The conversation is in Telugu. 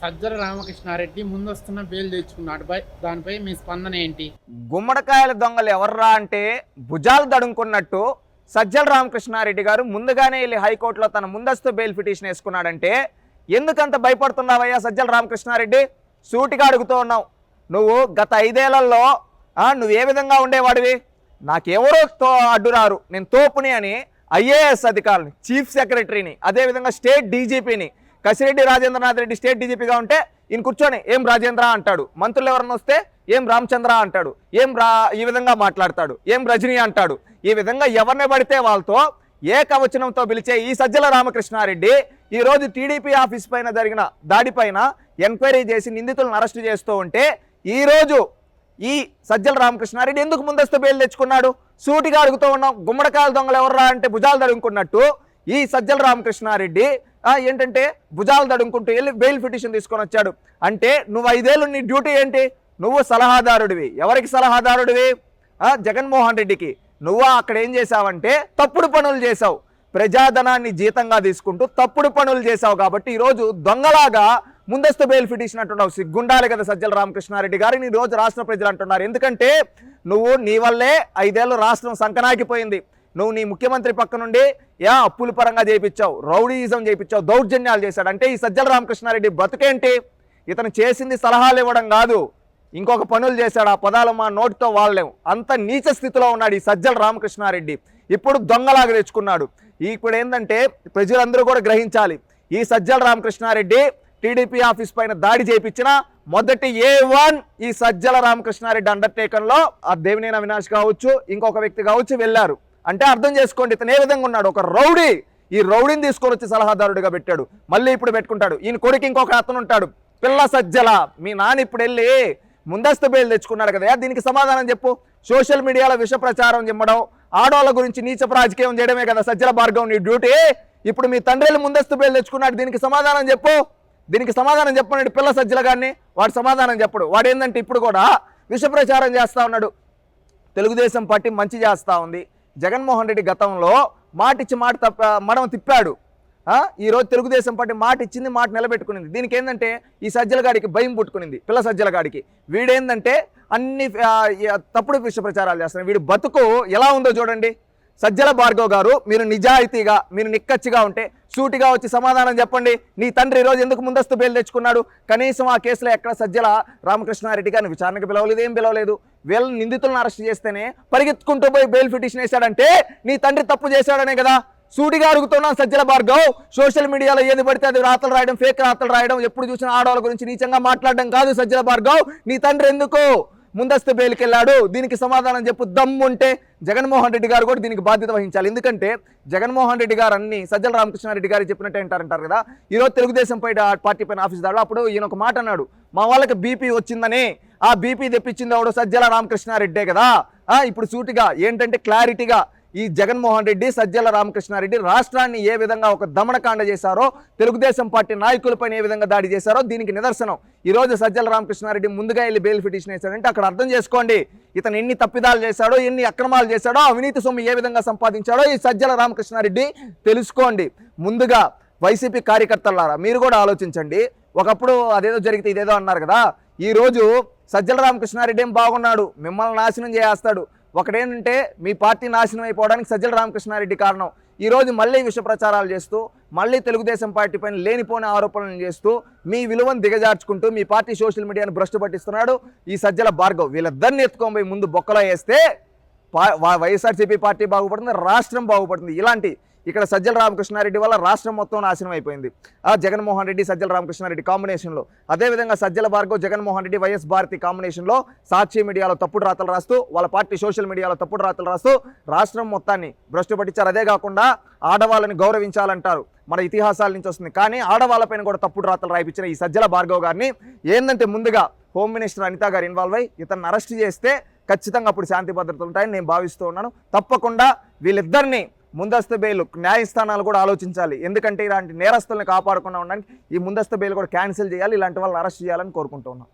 సజ్జల రామకృష్ణారెడ్డి ముందొస్తున్న బెయిల్ తెచ్చుకున్నాడు. దానిపై మీ స్పందన ఏంటి? గుమ్మడికాయల దొంగలు ఎవర్రా అంటే భుజాలు దడుముకున్నట్టు సజ్జల రామకృష్ణారెడ్డి గారు ముందుగానే వెళ్ళి హైకోర్టులో తన ముందస్తు బెయిల్ పిటిషన్ వేసుకున్నాడంటే ఎందుకంత భయపడుతున్నావయ్యా సజ్జల రామకృష్ణారెడ్డి? సూటిగా అడుగుతూ ఉన్నావు. నువ్వు గత 5 ఏళ్లలో నువ్వు ఏ విధంగా ఉండేవాడివి? నాకెవరో అడ్డురారు, నేను తోపుని అని ఐఏఎస్ అధికారులని, చీఫ్ సెక్రటరీని, అదేవిధంగా స్టేట్ డీజీపీని, కసిరెడ్డి రాజేంద్రనాథ్ రెడ్డి స్టేట్ డీజీపీగా ఉంటే ఈయన కూర్చొని ఏం రాజేంద్ర అంటాడు, మంత్రులు ఎవరన్నా వస్తే ఏం రామచంద్ర అంటాడు, ఈ విధంగా మాట్లాడతాడు, ఏం రజనీ అంటాడు. ఈ విధంగా ఎవరిని పడితే వాళ్ళతో ఏకవచనంతో పిలిచే ఈ సజ్జల రామకృష్ణారెడ్డి ఈరోజు టీడీపీ ఆఫీస్ పైన జరిగిన దాడిపైన ఎంక్వైరీ చేసి నిందితులను అరెస్టు చేస్తూ ఉంటే ఈరోజు ఈ సజ్జల రామకృష్ణారెడ్డి ఎందుకు ముందస్తు బెయిల్ తెచ్చుకున్నాడు? సూటిగా అడుగుతూ ఉన్నాం. గుమ్మడికాయల దొంగలు ఎవర్రా అంటే భుజాలు దడుముకున్నట్టు ఈ సజ్జల రామకృష్ణారెడ్డి ఏంటంటే భుజాలు దడుముకుంటూ వెళ్ళి బెయిల్ పిటిషన్ తీసుకొని వచ్చాడు. అంటే నువ్వు 5 ఏళ్ళు నీ డ్యూటీ ఏంటి? నువ్వు సలహాదారుడివి. ఎవరికి సలహాదారుడివి? జగన్మోహన్ రెడ్డికి. నువ్వు అక్కడ ఏం చేసావంటే తప్పుడు పనులు చేసావు. ప్రజాధనాన్ని జీతంగా తీసుకుంటూ తప్పుడు పనులు చేసావు కాబట్టి ఈరోజు దొంగలాగా ముందస్తు బెయిల్ పిటిషన్ అంటున్నావు. సిగ్గుండాలి కదా సజ్జల రామకృష్ణారెడ్డి గారిని ఈరోజు రాష్ట్ర ప్రజలు అంటున్నారు. ఎందుకంటే నువ్వు నీ వల్లే 5 ఏళ్ళు రాష్ట్రం సంకనాకిపోయింది. నువ్వు నీ ముఖ్యమంత్రి పక్క నుండి అప్పుల పరంగా చేయించావు, రౌడీయిజం చేయించావు, దౌర్జన్యాలు చేశాడు. అంటే ఈ సజ్జల రామకృష్ణారెడ్డి బతుకేంటి? ఇతను చేసింది సలహాలు ఇవ్వడం కాదు, ఇంకొక పనులు చేశాడు. ఆ పదాలు మా నోటితో వాళ్ళలేము. అంత నీచ స్థితిలో ఉన్నాడు ఈ సజ్జల రామకృష్ణారెడ్డి. ఇప్పుడు దొంగలాగా తెచ్చుకున్నాడు. ఇప్పుడు ఏంటంటే ప్రజలందరూ కూడా గ్రహించాలి, ఈ సజ్జల రామకృష్ణారెడ్డి టీడీపీ ఆఫీస్ పైన దాడి చేయించిన మొదటి A1 ఈ సజ్జల రామకృష్ణారెడ్డి అండర్టేకన్లో ఆ దేవినేని అవినాష్ కావచ్చు, ఇంకొక వ్యక్తి కావచ్చు వెళ్ళారు. అంటే అర్థం చేసుకోండి ఇతను ఏ విధంగా ఉన్నాడు. ఒక రౌడీ. ఈ రౌడీని తీసుకొని వచ్చి సలహాదారుడిగా పెట్టాడు. మళ్ళీ ఇప్పుడు పెట్టుకుంటాడు. ఈయన కొడుకు ఇంకొక అతను ఉంటాడు, పిల్ల సజ్జల. మీ నాన్న ఇప్పుడు వెళ్ళి ముందస్తు బెయిల్ తెచ్చుకున్నాడు కదా, దీనికి సమాధానం చెప్పు. సోషల్ మీడియాలో విష ప్రచారం చెప్పడం, ఆడవాళ్ళ గురించి నీచపు రాజకీయం చేయడమే కదా సజ్జల భార్గవ్ నీ డ్యూటీ. ఇప్పుడు మీ తండ్రి ముందస్తు బెయిల్ తెచ్చుకున్నాడు, దీనికి సమాధానం చెప్పు. దీనికి సమాధానం చెప్పన్నాడు పిల్ల సజ్జల గారిని. వాడు సమాధానం చెప్పడు. వాడు ఏంటంటే ఇప్పుడు కూడా విష ప్రచారం చేస్తూ ఉన్నాడు. తెలుగుదేశం పార్టీ మంచి చేస్తూ ఉంది. జగన్మోహన్ రెడ్డి గతంలో మాటిచ్చి మడం తిప్పాడు. ఈరోజు తెలుగుదేశం పార్టీ మాట ఇచ్చింది, మాట నిలబెట్టుకునింది. దీనికి ఏంటంటే ఈ సజ్జల గాడికి భయం పుట్టుకునింది, పిల్ల సజ్జల గాడికి. వీడేందంటే అన్ని తప్పుడు విష ప్రచారాలు చేస్తున్నాడు. వీడు బతుకు ఎలా ఉందో చూడండి. సజ్జల భార్గవ్ గారు, మీరు నిజాయితీగా, మీరు నిక్కచ్చిగా ఉంటే సూటిగా వచ్చి సమాధానం చెప్పండి. నీ తండ్రి ఈరోజు ఎందుకు ముందస్తు బెయిల్ తెచ్చుకున్నాడు? కనీసం ఆ కేసులో ఎక్కడ సజ్జల రామకృష్ణారెడ్డి గారిని విచారణకు పిలవలేదు, ఏం పిలవలేదు. వీళ్ళ నిందితులను అరెస్ట్ చేస్తేనే పరిగెత్తుకుంటూ పోయి బెయిల్ పిటిషన్ వేశాడంటే నీ తండ్రి తప్పు చేశాడనే కదా. సూటిగా అడుగుతున్నాం సజ్జల భార్గవ్. సోషల్ మీడియాలో ఏది పడితే అది రాతలు రాయడం, ఫేక్ రాతలు రాయడం, ఎప్పుడు చూసిన ఆడవాళ్ళ గురించి నీచంగా మాట్లాడడం కాదు సజ్జల భార్గవ్. నీ తండ్రి ఎందుకు ముందస్తు బెయిల్కి వెళ్ళాడు? దీనికి సమాధానం చెప్పు. దమ్ముంటే జగన్మోహన్ రెడ్డి గారు కూడా దీనికి బాధ్యత వహించాలి. ఎందుకంటే జగన్మోహన్ రెడ్డి గారు అన్ని సజ్జల రామకృష్ణారెడ్డి గారు చెప్పినట్టే అంటారు కదా. ఈరోజు తెలుగుదేశం పార్టీ పైన ఆఫీస్ దాడు అప్పుడు ఈయన ఒక మాట అన్నాడు, మా వాళ్ళకి బీపీ వచ్చిందని. ఆ బీపీ తెప్పించింది ఎవడు? సజ్జల రామకృష్ణారెడ్డే కదా. ఇప్పుడు సూటిగా ఏంటంటే క్లారిటీగా ఈ జగన్మోహన్ రెడ్డి, సజ్జల రామకృష్ణారెడ్డి రాష్ట్రాన్ని ఏ విధంగా ఒక దమనకాండ చేశారో, తెలుగుదేశం పార్టీ నాయకులపైన ఏ విధంగా దాడి చేశారో దీనికి నిదర్శనం. ఈరోజు సజ్జల రామకృష్ణారెడ్డి ముందుగా వెళ్ళి బెయిల్ పిటిషన్ వేశాడంటే అక్కడ అర్థం చేసుకోండి ఇతను ఎన్ని తప్పిదాలు చేశాడో, ఎన్ని అక్రమాలు చేశాడో, అవినీతి సొమ్ము ఏ విధంగా సంపాదించాడో ఈ సజ్జల రామకృష్ణారెడ్డి తెలుసుకోండి. ముందుగా వైసీపీ కార్యకర్తలారా మీరు కూడా ఆలోచించండి. ఒకప్పుడు అదేదో జరిగితే ఇదేదో అన్నారు కదా. ఈరోజు సజ్జల రామకృష్ణారెడ్డి ఏం బాగున్నాడు, మిమ్మల్ని నాశనం చేస్తాడు. ఒకటేంటంటే మీ పార్టీ నాశనం అయిపోవడానికి సజ్జల రామకృష్ణారెడ్డి కారణం. ఈరోజు మళ్ళీ విష ప్రచారాలు చేస్తూ, మళ్ళీ తెలుగుదేశం పార్టీ పైన లేనిపోని ఆరోపణలు చేస్తూ, మీ విలువను దిగజార్చుకుంటూ మీ పార్టీ సోషల్ మీడియాను భ్రష్టు పట్టిస్తున్నాడు ఈ సజ్జల భార్గవ్. వీళ్ళిద్దరిని ఎత్తుకొని ముందు బొక్కలో వేస్తే వైఎస్ఆర్సీపీ పార్టీ బాగుపడుతుంది, రాష్ట్రం బాగుపడుతుంది. ఇలాంటి ఇక్కడ సజ్జల రామకృష్ణారెడ్డి వల్ల రాష్ట్రం మొత్తం నాశనం అయిపోయింది. జగన్మోహన్ రెడ్డి సజ్జల రామకృష్ణారెడ్డి కాంబినేషన్లో, అదేవిధంగా సజ్జల భార్గవ్ జగన్మోహన్ రెడ్డి వైఎస్ భారతి కాంబినేషన్లో సాక్షి మీడియాలో తప్పుడు రాతలు రాస్తూ, వాళ్ళ పార్టీ సోషల్ మీడియాలో తప్పుడు రాతలు రాస్తూ రాష్ట్రం మొత్తాన్ని భ్రష్టు పట్టించారు. అదే కాకుండా ఆడవాళ్ళని గౌరవించాలంటారు, మన ఇతిహాసాల నుంచి వస్తుంది. కానీ ఆడవాళ్ళపైన కూడా తప్పుడు రాతలు రాయించిన ఈ సజ్జల భార్గవ్ గారిని ఏంటంటే ముందుగా హోమ్ మినిస్టర్ అనిత గారు ఇన్వాల్వ్ అయ్యి ఇతన్ని అరెస్ట్ చేస్తే ఖచ్చితంగా అప్పుడు శాంతి భద్రతలు ఉంటాయని నేను భావిస్తూ ఉన్నాను. తప్పకుండా వీళ్ళిద్దరిని ముందస్తు బెయిల్ న్యాయస్థానాలు కూడా ఆలోచించాలి. ఎందుకంటే ఇలాంటి నేరస్తుల్ని కాపాడకుండా ఉండడానికి ఈ ముందస్తు బెయిల్ కూడా క్యాన్సిల్ చేయాలి. ఇలాంటి వాళ్ళని అరెస్ట్ చేయాలని కోరుకుంటూ ఉన్నాం.